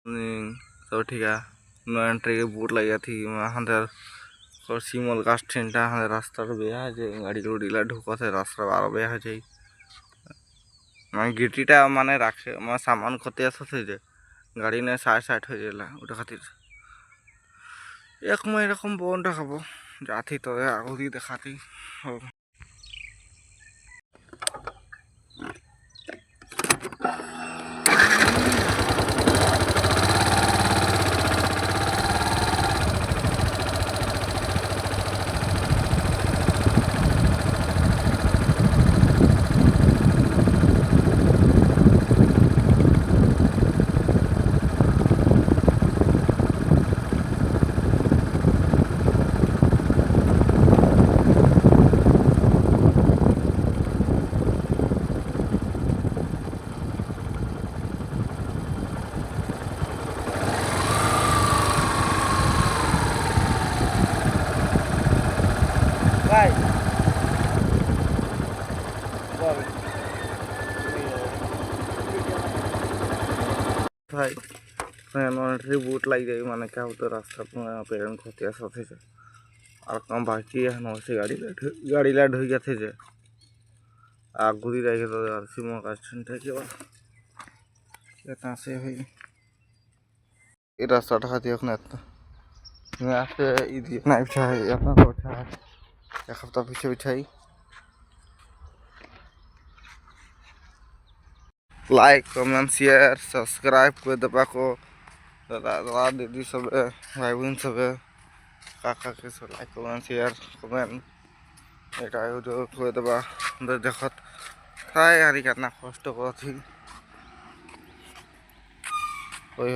सब ठीक है। मैं ट्रे के बोट लगी थी हमारे सिमल का स्टैंड हमारे रास्ता बेहा है गाड़ी गुड़ी ढुक है रास्ता बार बेहा है मैं गिटीटा माने राखे मैं सामान खते आसते गाड़ी ने साइड साइड हो जाए ওটা खातिर एक मैं एरकम बन रखा जाती तो आगे देखाती भाई भाई बुट लग जाए माने क्या होता रास्ता पेरेंट खते आसते और कम बाकी है से गाड़ी ला ढुक जाते आगुदी रखे तो सिमो का स्टैंड से भाई ये रास्ता खाती नहीं बिछा है एक हफ्ता पीछे बिछाई लाइक कमेंट शेयर सब्सक्राइब कर दबा को दादा दीदी सब भाई बहन सब काका के सब लाइक कमेंट शेयर कमेंट এটা করে দেবা দেখত তাই আর কিतना কষ্ট করছি ওই